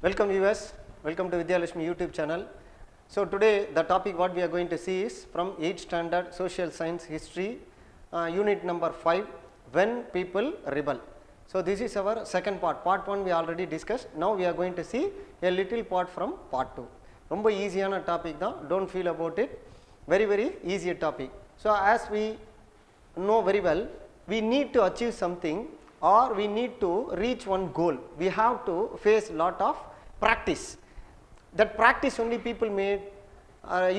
Welcome viewers, welcome to Vidhyalakshmi YouTube channel. So today the topic what we are going to see is from 8th standard social science history unit number 5, when people rebel. So this is our second part. Part 1 we already discussed. Now we are going to see a little part from part 2. ரொம்ப ஈஸியான topic தான், don't feel about it, very easy topic. So as we know very well, we need to achieve something or we need to reach one goal. We have to face lot of practice. That practice only people may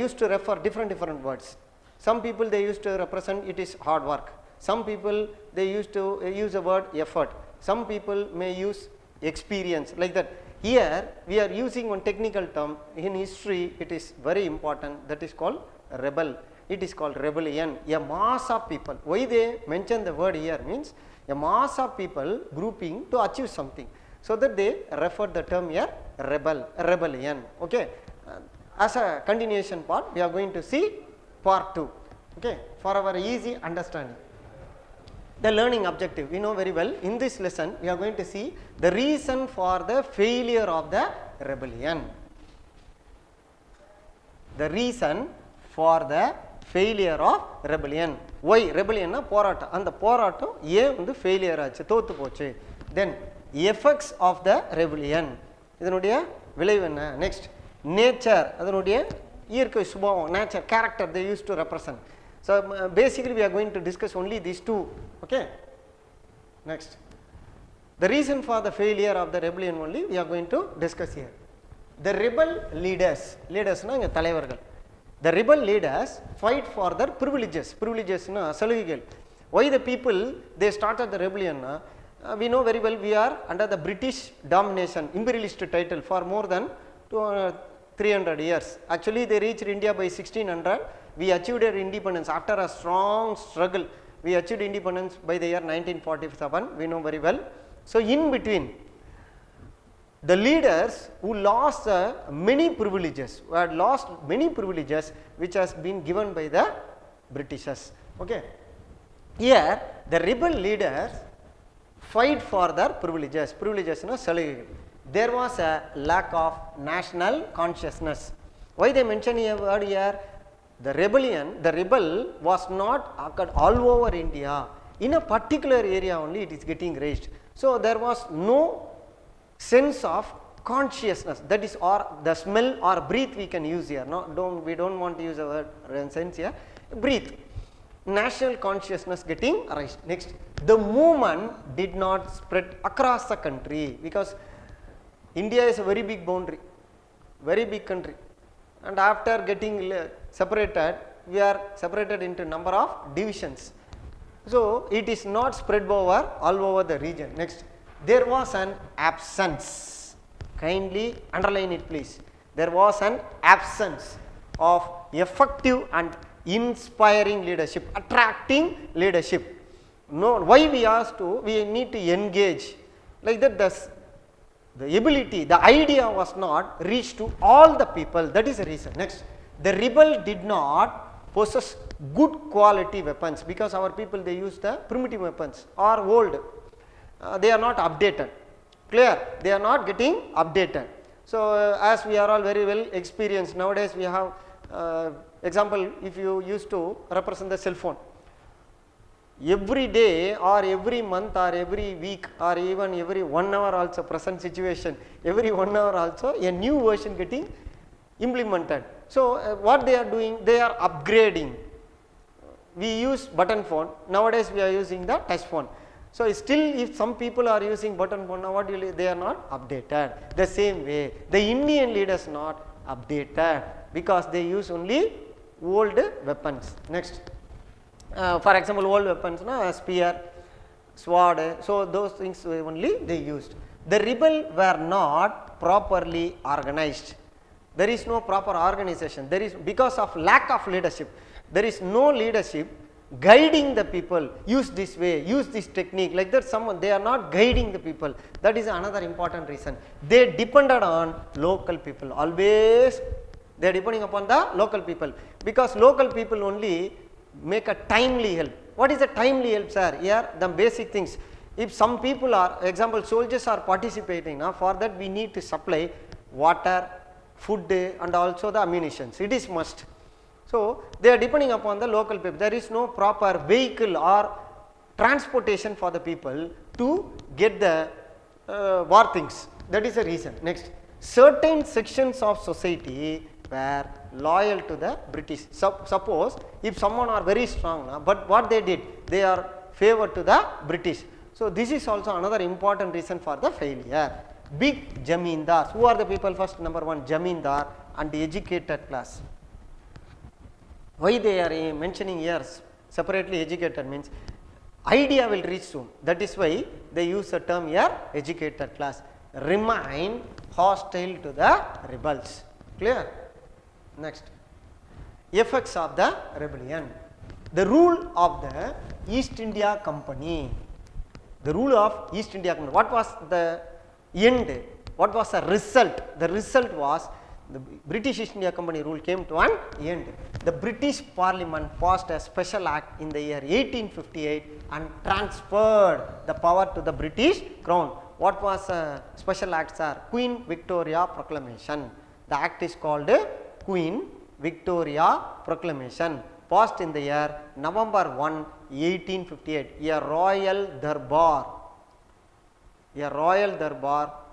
used to refer different words. Some people they used to represent it is hard work. Some people they used to use the word effort. Some people may use experience, like that. Here we are using one technical term in history, it is very important, that is called rebel. It is called rebellion. A mass of people. Why they mention the word here means a mass of people grouping to achieve something, so that they refer the term here rebellion. Okay, as a continuation part we are going to see part 2, okay, for our easy understanding. The learning objective, we know very well, in this lesson we are going to see the reason for the failure of the rebellion. The reason for the failure of rebellion. Why rebellion na போராட்டம், அந்த போராட்டம் ஏன் வந்து failure ஆச்சு, தோத்து போச்சு. Then effects of the rebellion, இதனுடைய விளைவு என்ன. Next nature, அதனுடைய இயற்கை சுபாவம், nature, character they used to represent. So basically we are going to discuss only these two. Okay, next the reason for the failure of the rebellion only we are going to discuss here. The rebel leaders na inga தலைவர்கள். The rebel leaders fight for their privileges. Privileges na சலுகைகள். Why the people they started the rebellion na, we know very well we are under the British domination, imperialist title for more than 300 years. Actually they reached India by 1600. We achieved our independence after a strong struggle. We achieved independence by the year 1947, we know very well. So in between, the leaders who lost many privileges, who had lost many privileges which has been given by the Britishers. Okay, here the rebel leaders fight for their privileges. Privileges na salugai. There was a lack of national consciousness. Why they mention a word here? The rebellion, the rebel was not occurred all over India. In a particular area only it is getting raised. So there was no sense of consciousness, that is, or the smell or breathe we can use here. No, we don't want to use a word sense here. Breathe. National consciousness getting raised. Next, the movement did not spread across the country, because India is a very big boundary, very big country, and after getting separated, we are separated into number of divisions. So it is not spread over all over the region. Next, there was an absence. Kindly underline it please. There was an absence of effective and inspiring leadership, attracting leadership. No, why we need to engage, like that. The ability, the idea was not reached to all the people. That is the reason. Next, the rebel did not possess good quality weapons, because our people they use the primitive weapons or old. They are not updated. Clear? They are not getting updated. So as we are all very well experienced nowadays, we have example, if you used to represent the cell phone, every day or every month or every week or even every 1 hour also, present situation, every 1 hour also a new version getting implemented. So what they are doing, they are upgrading. We use button phone, nowadays we are using the touch phone. So still if some people are using button phone, now what they are not updated. The same way the Indian leaders not updated, because they use only old weapons. Next, for example, old weapons na spear, sword, so those things only they used. The rebel were not properly organized. There is no proper organization. There is, because of lack of leadership, there is no leadership guiding the people, use this way, use this technique, like that. Someone they are not guiding the people. That is another important reason. They depended on local people. Always they are depending upon the local people, because local people only make a timely help. What is a timely help, sir? Here the basic things, If some people are, example soldiers are participating, now for that we need to supply water, food and also the ammunitions, it is must. So they are depending upon the local people, there is no proper vehicle or transportation for the people to get the war things, that is the reason. Next, certain sections of society were loyal to the British. Suppose if someone are very strong, but what they did, they are favored to the British. So this is also another important reason for the failure. Big Jamindars, who are the people? First, number one, Jamindar and the educated class. Why they are mentioning here separately educated means idea will reach soon, that is why they use the term here educated class, remain hostile to the rebels. Clear? Next, effects of the rebellion. The rule of the East India Company. The rule of East India Company. What was the end? What was the result? The result was the British East India Company rule came to an end. The British Parliament passed a special act in the year 1858 and transferred the power to the British Crown. What was a special act, sir? Queen Victoria Proclamation. The act is called Queen Victoria Proclamation, passed in the year November 1, 1858. A royal darbar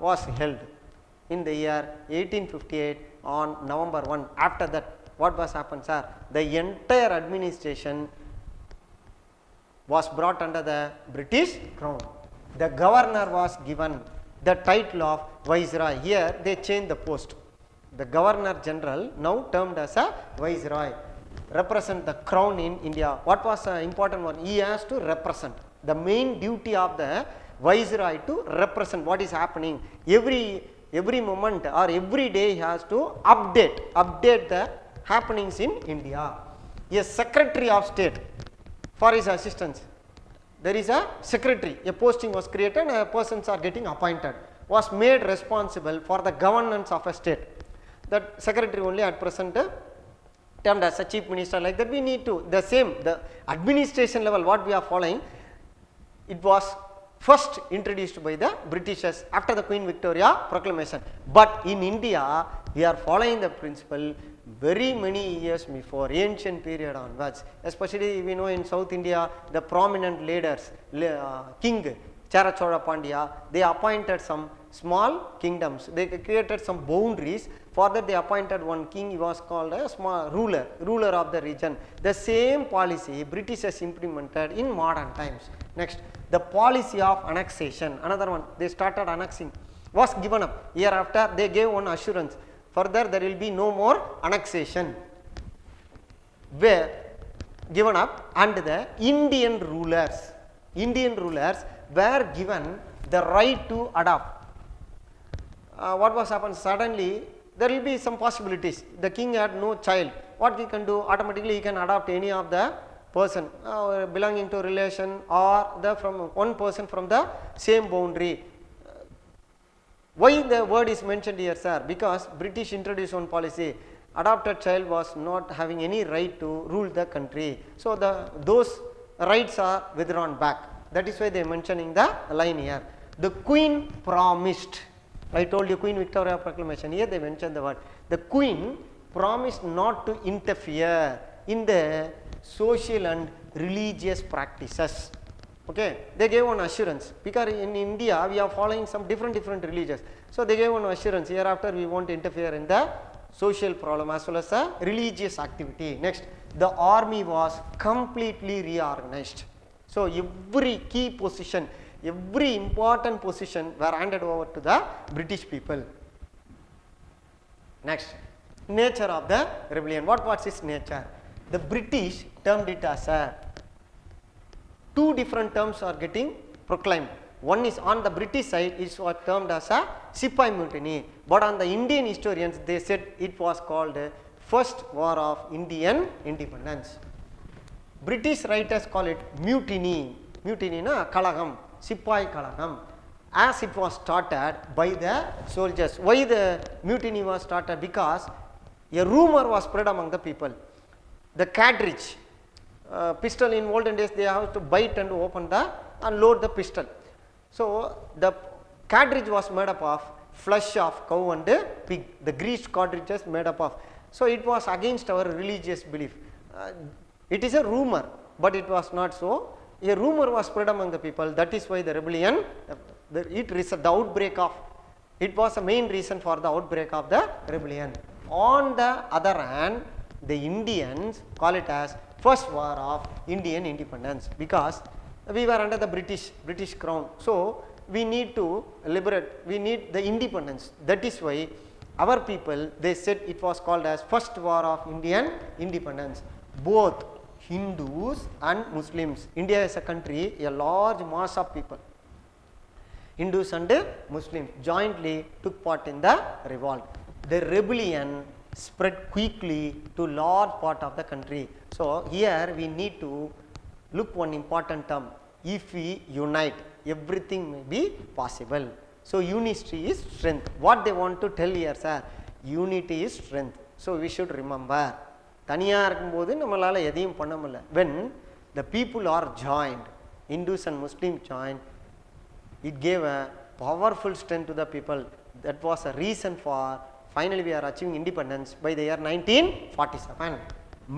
was held in the year 1858 on November 1. After that, what was happened, sir? The entire administration was brought under the British Crown. The governor was given the title of Viceroy. Here they changed the post. The Governor General now termed as a Viceroy, represent the Crown in India. What was an important one? He has to represent. The main duty of the Viceroy to represent what is happening. Every moment or every day he has to update the happenings in India. A Secretary of State for his assistance. There is a secretary, a posting was created and persons are getting appointed, was made responsible for the governance of a state. That secretary only at present termed as a chief minister, like that we need to, the administration level what we are following, it was first introduced by the Britishers after the Queen Victoria Proclamation. But in India, we are following the principle very many years before, ancient period onwards. Especially we know in South India, the prominent leaders, King Chera Chola Pandya, they appointed some small kingdoms. They created some boundaries. For that they appointed one king, he was called a small ruler of the region. The same policy British has implemented in modern times. Next, the policy of annexation, another one, they started annexing, was given up. Year after they gave one assurance, further there will be no more annexation, were given up, and the Indian rulers were given the right to adopt. What was happened? Suddenly there will be some possibilities. The king had no child. What he can do? Automatically he can adopt any of the person belonging to relation or from one person from the same boundary. Why the word is mentioned here, sir? Because British introduced one policy. Adopted child was not having any right to rule the country. So those rights are withdrawn back. That is why they are mentioning the line here. The Queen promised. I told you Queen Victoria Proclamation. Here they mentioned the word. The Queen promised not to interfere in the social and religious practices. Okay, they gave one assurance, because in India we are following some different religions. So they gave one assurance, hereafter we won't interfere in the social problem as well as the religious activity. Next, the army was completely reorganized. So every key position, every important position were handed over to the British people. Next, nature of the rebellion. What was its nature? The British termed it as a, two different terms are getting proclaimed. One is on the British side is what termed as a Sipai Mutiny, but on the Indian historians they said it was called First War of Indian Independence. British writers call it mutiny. Mutiny na Kalagam, Sipai Kalagam, as it was started by the soldiers. Why the mutiny was started? Because a rumor was spread among the people. The cartridge, pistol in olden days they have to bite and open and load the pistol. So the cartridge was made up of flesh of cow and pig. The greased cartridges made up of. So it was against our religious belief. It is a rumor, but it was not so. A rumor was spread among the people. That is why the rebellion, the outbreak of, it was the main reason for the outbreak of the rebellion. On the other hand, the Indians call it as first war of Indian independence, because we were under the British crown. So we need to liberate, we need the independence. That is why our people, they said it was called as first war of Indian independence. Both Hindus and Muslims. India is a country, a large mass of people, Hindus and Muslims, jointly took part in the revolt. The rebellion spread quickly to large part of the country. So here we need to look one important term. If we unite, everything may be possible. So unity is strength. What they want to tell here, sir? Unity is strength. So we should remember. தனியா இருக்கும்போது நம்மளால எதையும் பண்ண முடியல. When the people are joined, Hindus and Muslims joined, it gave a powerful strength to the people. That was a reason for finally we are achieving independence by the year 1947.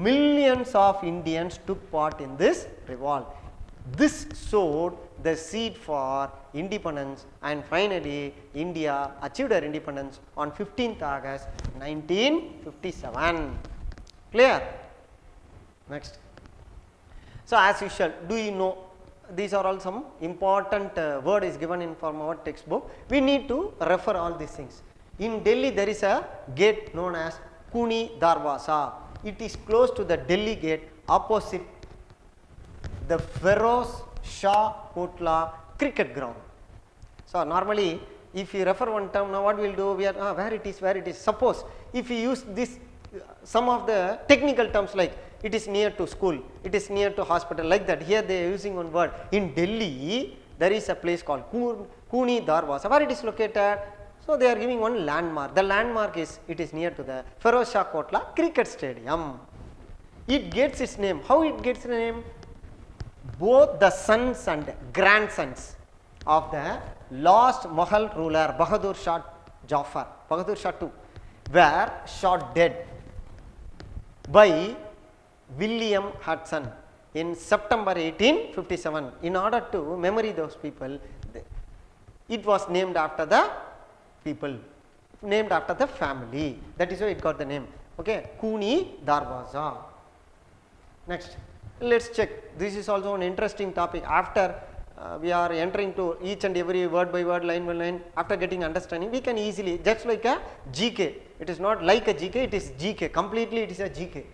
Millions of Indians took part in this revolt. This sowed the seed for independence, and finally India achieved her independence on 15th August 1957. Clear? Next. So as usual, do you know, these are all some important word is given in from our textbook. We need to refer all these things. In Delhi there is a gate known as Kuni Darwaza. It is close to the Delhi gate, opposite the Feroz Shah Kotla cricket ground. So normally if you refer one term, now what we will do, we are where it is. Suppose if you use this some of the technical terms like it is near to school, it is near to hospital, like that. Here they are using one word. In Delhi there is a place called Kuni Darwaza. Where it is located? So they are giving one landmark. The landmark is, it is near to the Feroz Shah Kotla cricket stadium. It gets its name. How it gets its name? Both the sons and grandsons of the last Mughal ruler Bahadur Shah Jafar, Bahadur Shah II, were shot dead by William Hudson in September 1857. In order to memory those people, it was named after the people, named after the family. That is why it got the name. Okay, Kuni Darwaza. Next, let's check. This is also an interesting topic. After we are entering to each and every word by word, line by line, after getting understanding, we can easily, just like a GK. It is not like a GK, it is GK. Completely it is a GK.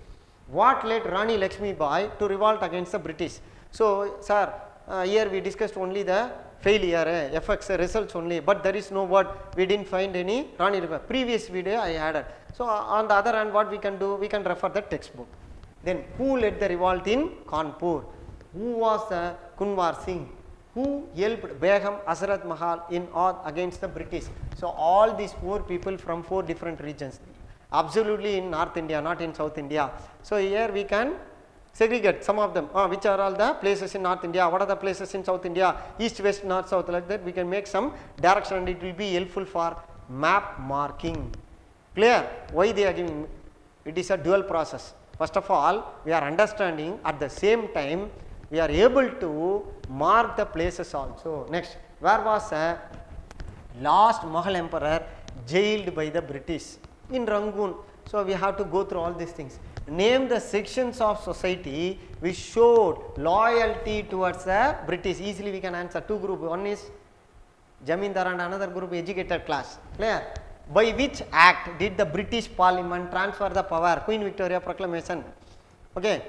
What led Rani Lakshmi Bai to revolt against the British? So, sir, here we discussed only the failure, effects, results only, but there is no word. We didn't find any Rani Lakshmi. Previous video I added. So, on the other hand, what we can do? We can refer the textbook. Then, who led the revolt in Kanpur? Who was Kunwar Singh? Who helped Begum Asrat Mahal in against the British? So, all these 4 people from 4 different regions, absolutely in North India, not in South India. So, here we can segregate some of them, which are all the places in North India, what are the places in South India, east, west, north, south, like that. We can make some direction and it will be helpful for map marking. Clear? Why they are giving? It is a dual process. First of all, we are understanding, at the same time we are able to mark the places also. Next, where was a last Mughal emperor jailed by the British? In Rangoon. So we have to go through all these things. Name the sections of society which showed loyalty towards the British. Easily we can answer. 2 groups. One is Jamindar and another group educated class. Clear? By which act did the British Parliament transfer the power? Queen Victoria Proclamation. Okay.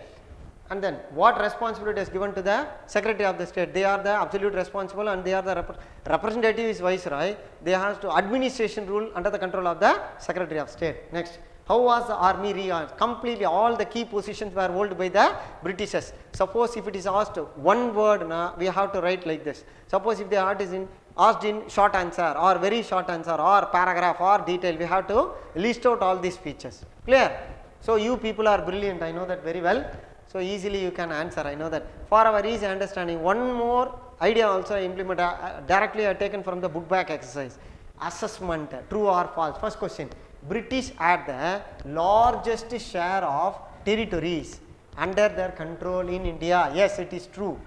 And then what responsibility is given to the Secretary of the State? They are the absolute responsible and they are the representative is Viceroy. They have to administration rule under the control of the Secretary of State. Next, how was the army reorganized? Completely all the key positions were held by the Britishers. Suppose if it is asked one word, we have to write like this. Suppose if the art is asked in short answer or very short answer or paragraph or detail, we have to list out all these features. Clear? So you people are brilliant, I know that very well. So easily you can answer, I know that. For our easy understanding, one more idea also I implement directly I taken from the book back exercise. Assessment, true or false. First question, British had the largest share of territories under their control in India. Yes, it is true.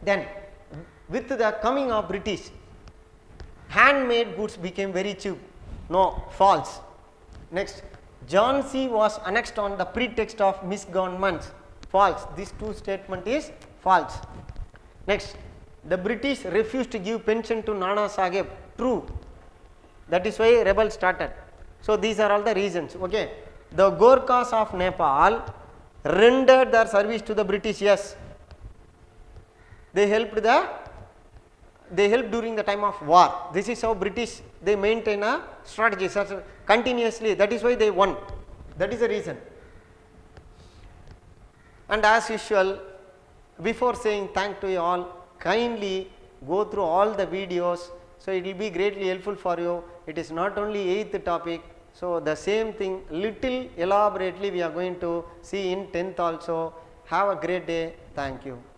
Then with the coming of British, handmade goods became very cheap. No, false. Next, Jhansi was annexed on the pretext of misgovernment. False. This two statement is false. Next, the British refused to give pension to Nana Sahib. True. That is why rebel started. So these are all the reasons. Okay. The Gorkhas of Nepal rendered their service to the British. Yes. They helped during the time of war. This is how British they maintain a strategy such continuously. That is why they won. That is the reason. And as usual, before saying thank to you all, kindly go through all the videos. So it will be greatly helpful for you. It is not only 8th topic. So the same thing little elaborately we are going to see in 10th also. Have a great day. Thank you.